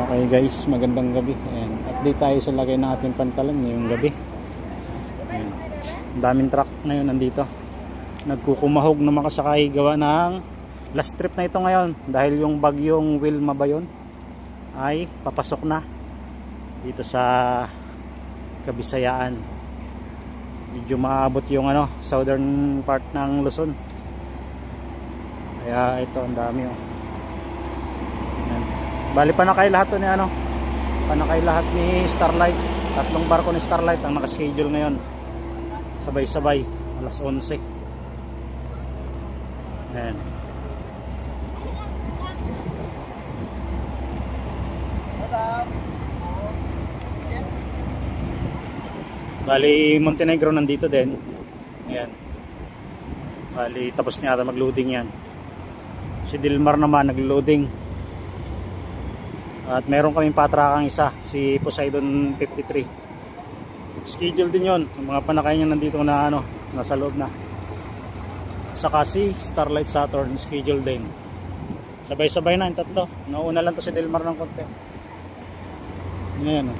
Okay guys, magandang gabi. Ayan, update tayo sa lagay ng ating pantalan ngayong gabi. Ayan, ang daming truck na yun nandito. Nagkukumahog na makasakay gawa ng last trip na ito ngayon dahil yung bagyong Wilma ba yun ay papasok na dito sa Kabisayaan. Medyo maabot yung southern part ng Luzon. Kaya ito ang dami oh. Bali panakay lahat to ni panakay lahat ni Starlight. Tatlong barko ni Starlight ang naka-schedule ngayon. Sabay-sabay alas 11. Ayan. Bali Montenegro nandito din. Ayan. Bali tapos niya ata mag-loading yan. Si Dilmar naman nag-loading. At meron kaming patrakang isa, si Poseidon 53. Schedule din yon. Ang mga panakay niya nandito na nasa loob na. Saka si Starlight Saturn, schedule din. Sabay-sabay na yung tatlo. Nauna lang to si Delmar ng konti. Ayan.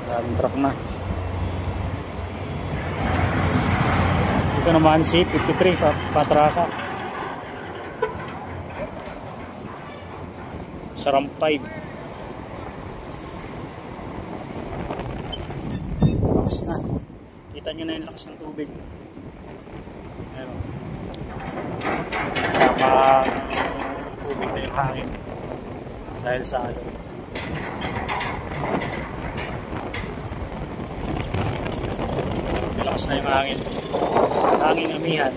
Daming truck na. Ito naman si 53, patraka. Saram 5. Lakas na. Kita nyo na yung lakas ng tubig. Ayan. Sama tubig na yung hangin. Dahil sa alon. Lakas na yung hangin. Hangin amihan.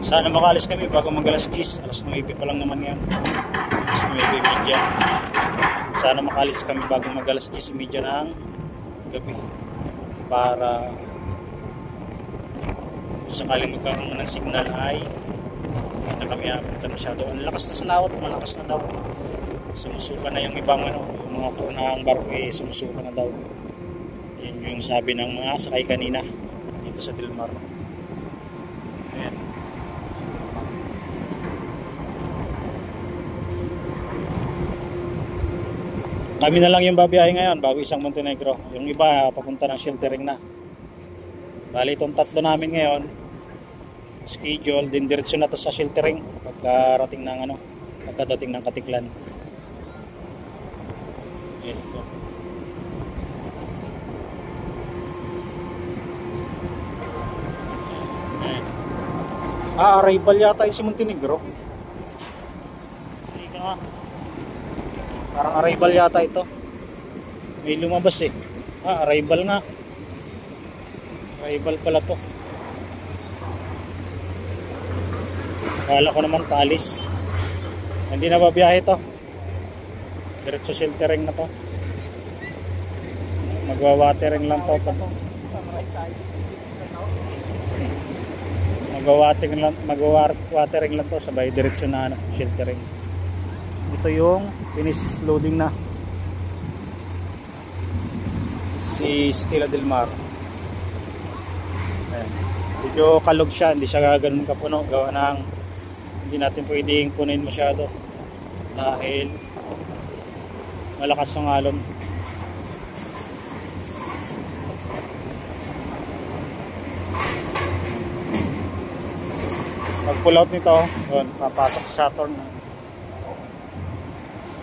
Sana makalis kami bago mag-alas 10. Alas 9 pa lang naman yan. Alas 9:30. Sana makalis kami bago mag-alas 10:30 ng gabi. Para sakaling magkaroon ng signal ay hindi na kami abutan masyado. Ang lakas na sa lawat, malakas na daw. Sumusuka na yung ibang yung mga kurunahang barko sumusuka na daw. Yan yung sabi ng mga sakay kanina dito sa Dilmar. Ayan. Kami na lang yung babiyahe ngayon bago isang Montenegro. Yung iba papunta ng sheltering na. Bali itong tatlo namin ngayon schedule din diretso na to sa sheltering pagkarating ng pagkadating ng Katiklan. Ito. Arrival yata yung si Montenegro. Hindi ka nga. Parang arrival yata ito. May lumabas eh. Arrival nga. Arrival pala to. Kala ko naman talis. Hindi na babiyahe to. Diretso sheltering na to. Magwa-watering lang to. Magwa-watering lang to. Sabay diretso na sheltering. Ito yung finish loading na si Stella Del Mar. Ayan. Medyo kalog siya, hindi siya ganun kapuno gawa ng hindi natin pwedeng punuin masyado dahil malakas ang alon. Pag pull out nito yun, papasok sa Saturn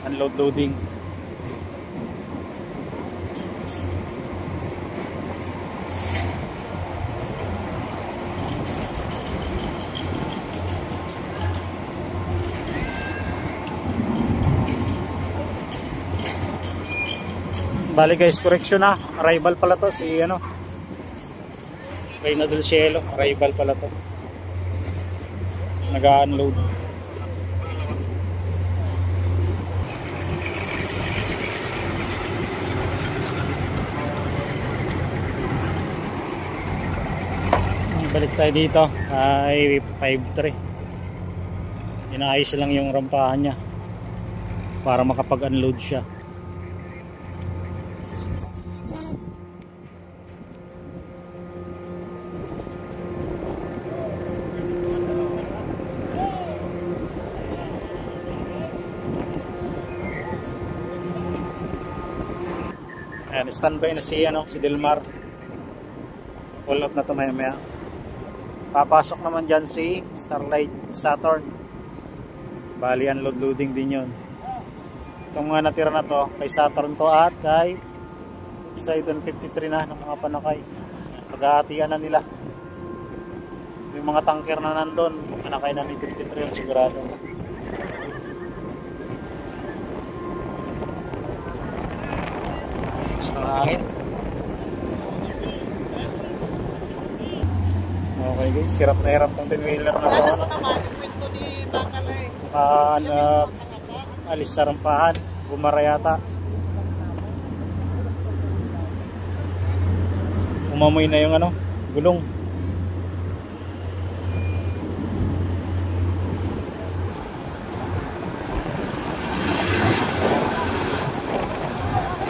unload loading. Bali guys, correction na. Arrival pala to si Reyna del Cielo. Arrival pala to. Nag-unload. Balik tayo dito ay 5-3. Inaayos lang yung rampahan niya para makapag-unload siya. Ayan, standby na si Delmar. Pull out na ito maya. Papasok naman dyan si Starlight Saturn. Bali unload loading din yun. Itong mga natira na to kay Saturn to at kay Poseidon 53 na ng mga panakay. Paghahatian na nila. Yung mga tanker na nandun, panakay na ni 53 yung sigurado. Gusto ng hangin. Okay guys, hirap na hirap tong 10-wheeler na to. Alis sa rampahan, bumara yata. Umamoy na yung gulong.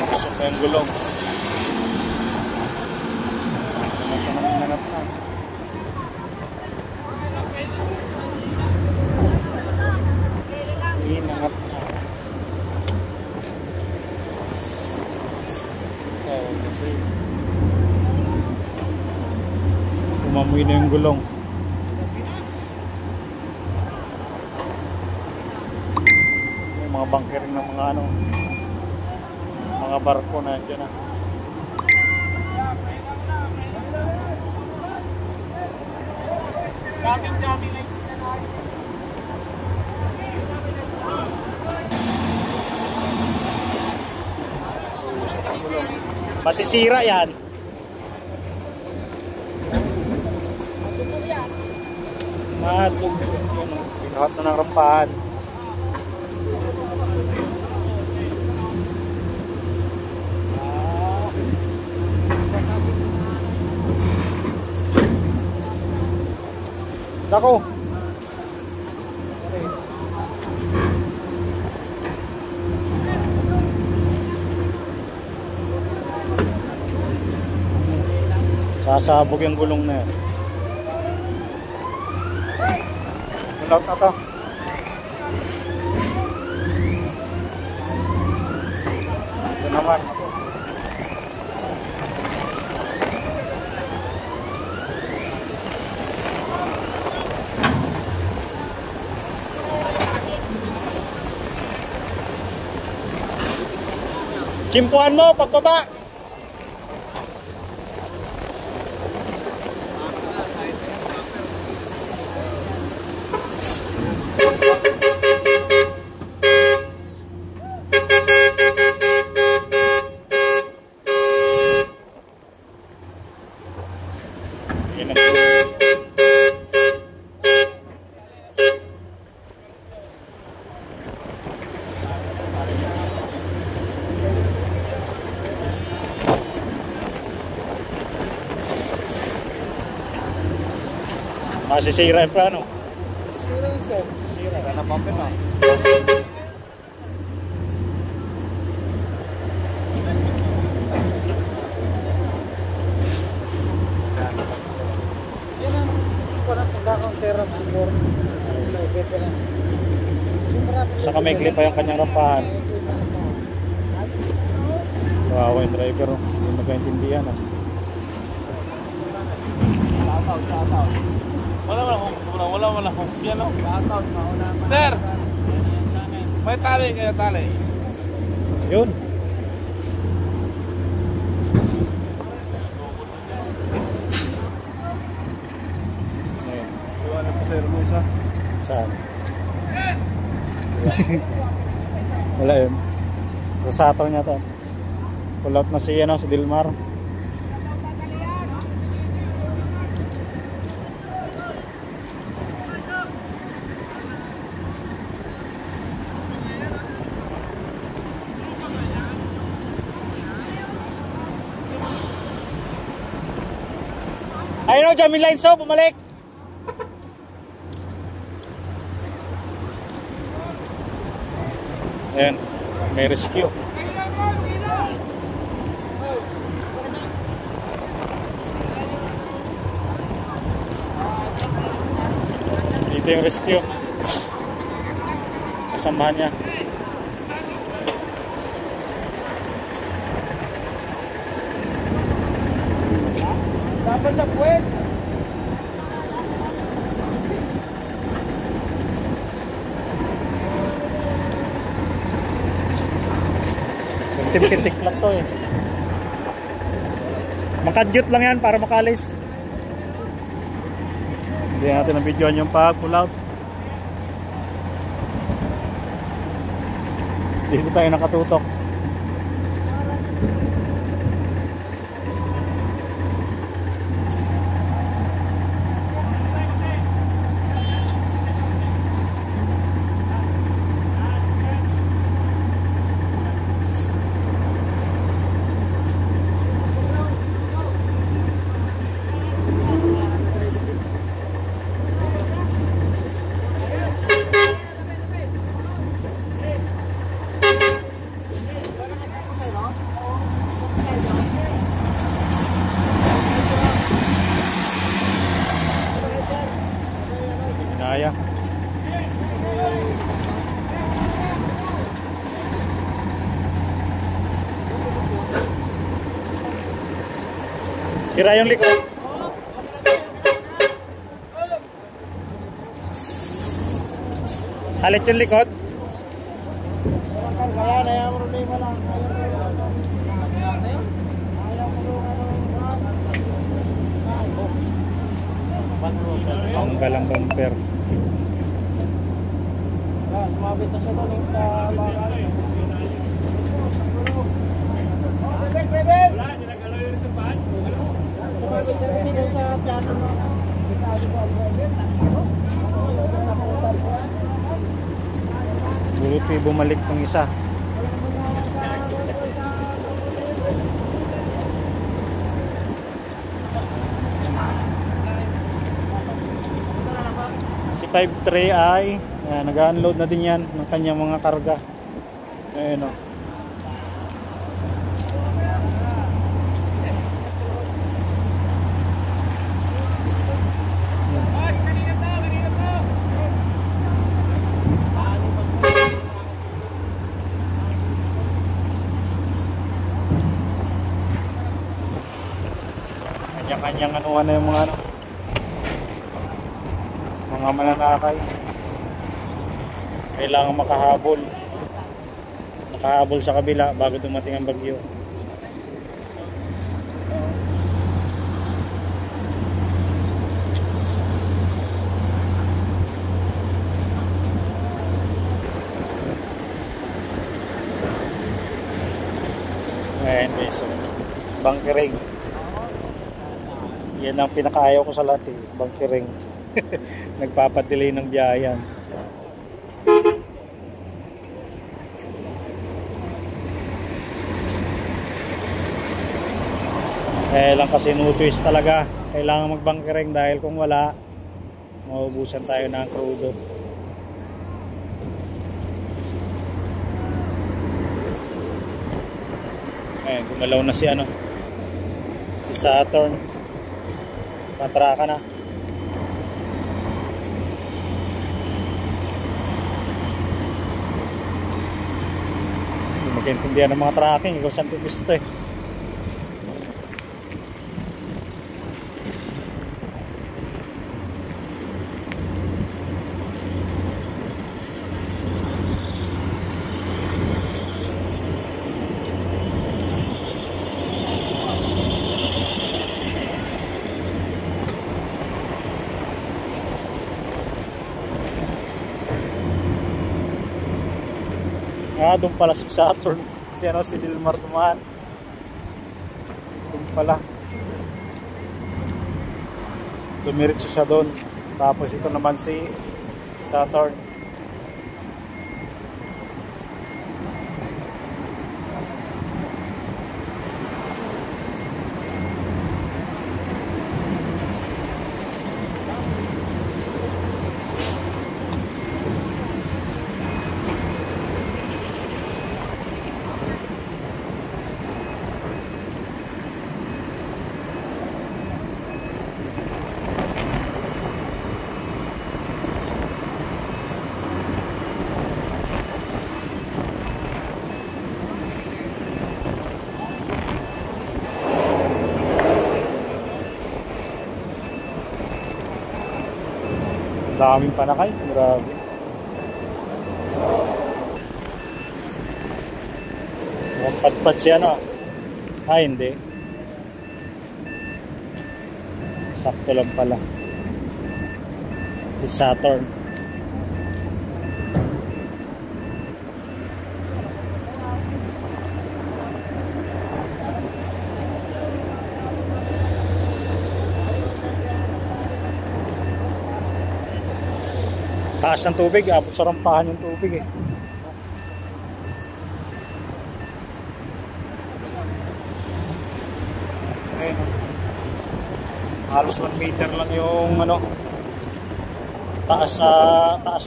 Gusto pa yung gulong. Nanap na. Nanap na. Umamoy na yung gulong. Yung mga bunkering ng mga barko na dyan na. Daming lights na na. Masisira yan. Matug yun. Pinuhat na ng rampahan. Dako. Sasabog yung gulong na yan. Pull out na to. Ito naman. Simpuhan mo pagbaba. Masisira yung plano. Sira yun, sir. Sira, na pumpin na. Yan ang parang pagkakaunterap siguro. Gete lang. Saka may clip pa yung kanyang rampahan. Kawawa yung driver, hindi magkaintindihan. Wala akong piano. Sir! May tali kayo, tali. Yun. Iwanan ko sir mo isa. Saan? Wala yun. Sa sataw niya to. Pull out na si Delmar. Ayun o, Jamie Lines o, bumalik. Ayan, may rescue. Dito yung rescue. Kasamahan niya. Dapat na puwet. Kintik lang to eh. Makadyot lang yan para makalis. Hindi natin ang videoan yung pag-pull out. Dito tayo nakatutok. Inaya. Sira yung likod. Halit yung likod. Kaya na yung problema lang. Tanggal ang bumper. Sumabit na siya doon sa bakal. Wala, dinagalaw yun sa paan. Sumabit na siya doon sa piano mo. Buti bumalik tong isa. Si 53 ay nag-unload na din yan ng kanyang mga karga. Ayun o. Kanya-kanyang anuhan na yung mga mga mananakay. Kailangan makahabol sa kabila bago dumating ang bagyo. Ayan guys, so, bunkering. Yan ang pinakaayaw ko sa lahat eh, bunkering. Nagpapadelay ng biyayan. Lang kasi no choice talaga, kailangan magbunkering dahil kung wala maubusan tayo ng crudo. Ayan, gumalaw na si Saturn. Patraka na. Hindi magkaintindihan ng mga tracking, ikaw saan pipisto eh. Doon pala si Saturn. Si Dilmar tumahan. Doon pala. Dumiritso siya doon. Tapos ito naman si Saturn. Daming panakay, grabe. Mukhang padpad siya, no? Ay, hindi. Sakto lang pala. Si Saturn. Taas ng tubig, abot sa rampahan yung tubig eh. Ayun, halos 1 meter lang yung ano, taas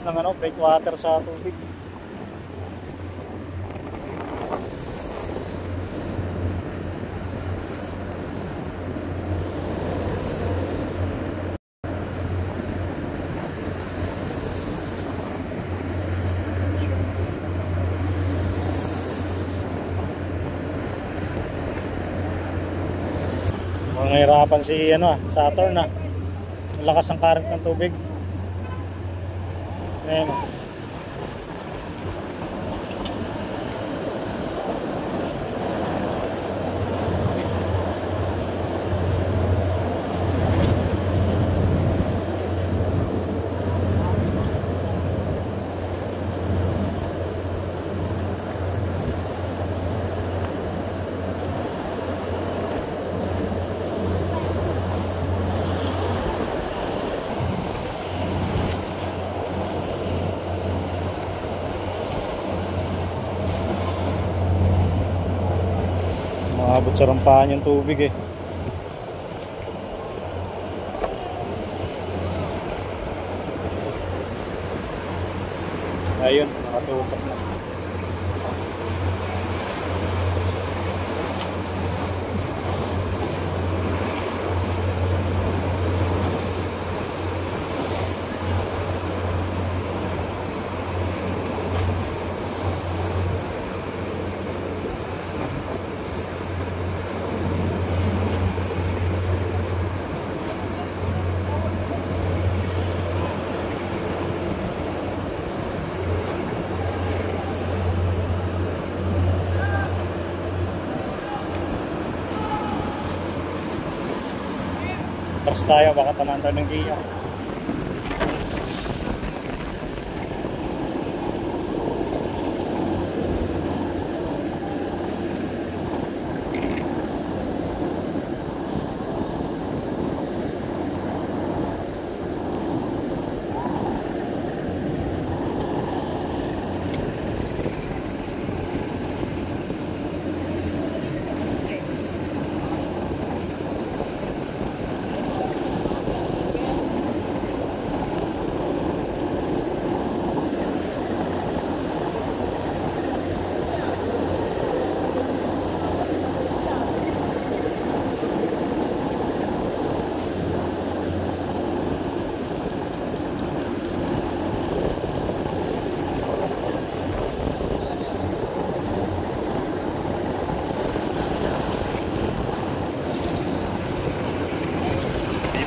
ng ano, breakwater sa tubig. Nahirapan si ano, Saturn na. Ang lakas ng current ng tubig. Ayan. Maabot sa rampahan yung tubig eh. Ayun, nakatutok na. Atras tayo, baka tamaan tayo ng giya.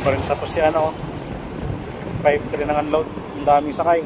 Pa rin tapos si ano, 5-3 nang unload, ang daming sakay.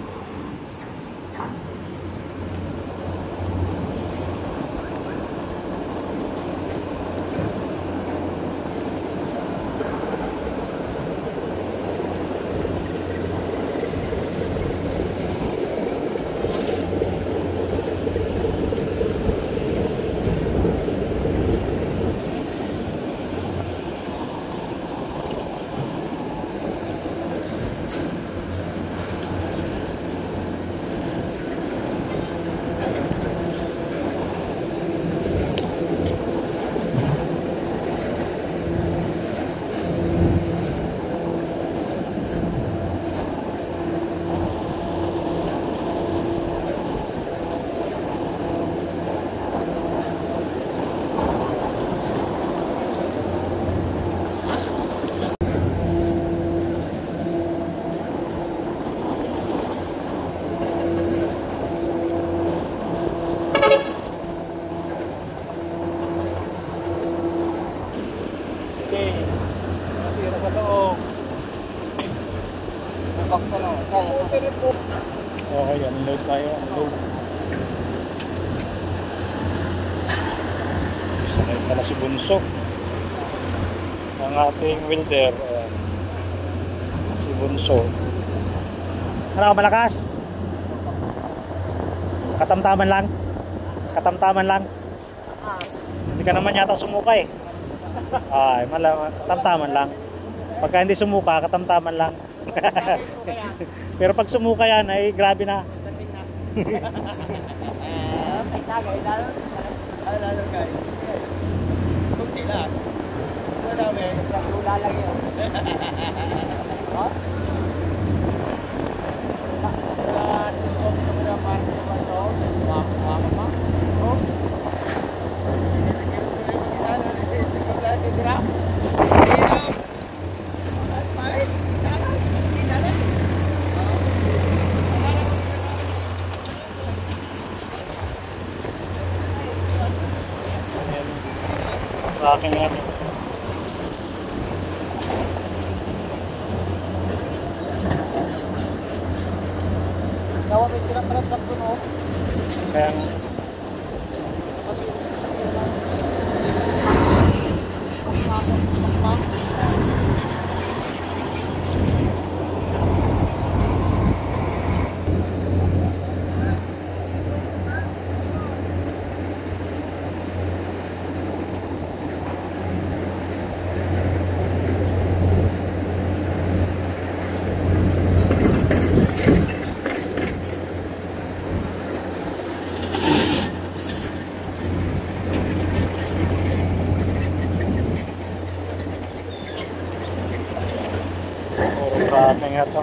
si Bunso. Ang ating welder. Si Bunso. Ano ka malakas? Katamtaman lang. Katamtaman lang. Hindi ka naman yata sumuka eh. Ay, katamtaman lang. Pagka hindi sumuka, katamtaman lang. Pero pag sumuka yan, ay grabe na. Sa akin yan. Gawa may sila pala truck doon, oh. Kaya tracking nga to.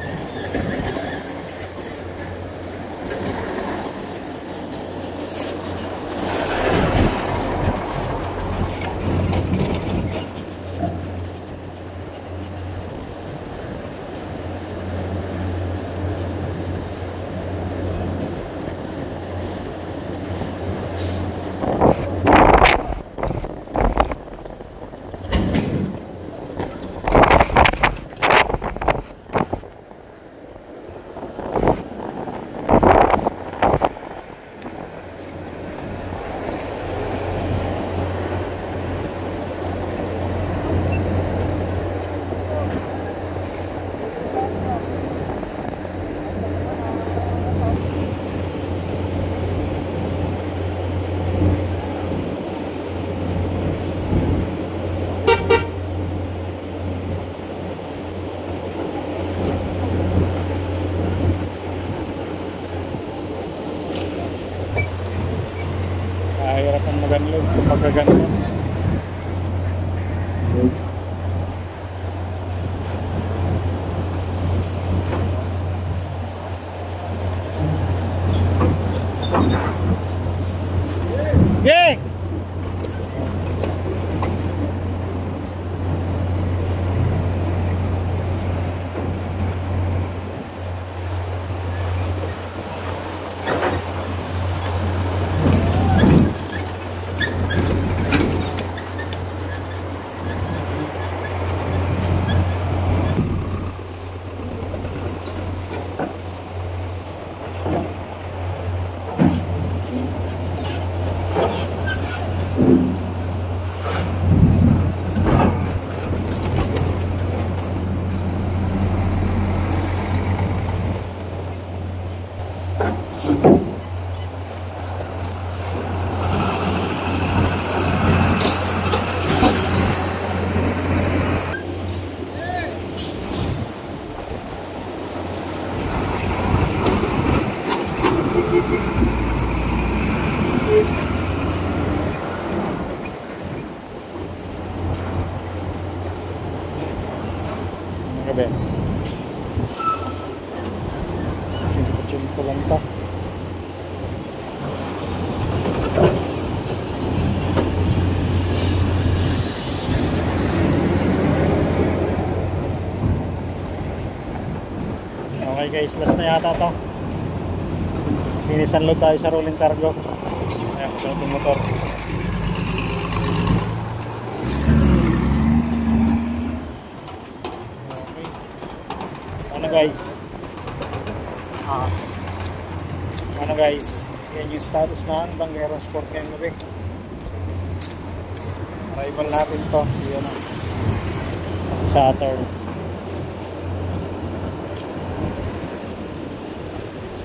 Kahirapan maganlog kapag ganito. Yeah! Gabi. Simple lang to. Okay guys, last na yata to. Finish unload tayo sa rolling cargo. Ayan, sa ating motor. Guys, ano guys, yan yung status ng Banggero Sport ngayong gabi. Arrival natin to. Yun o. Saturn.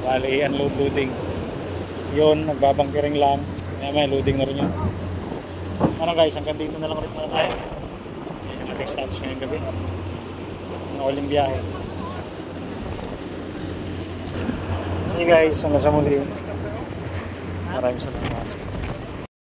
Bali, unload loading. Yun, nagbabangkiring lang. May loading na rin yun. Ano guys, hanggang dito na lang ulit muna tayo. Yan yung ating status ngayong gabi. Nauling biyahe. Sige guys, hanggang sa muli. Maraming salamat.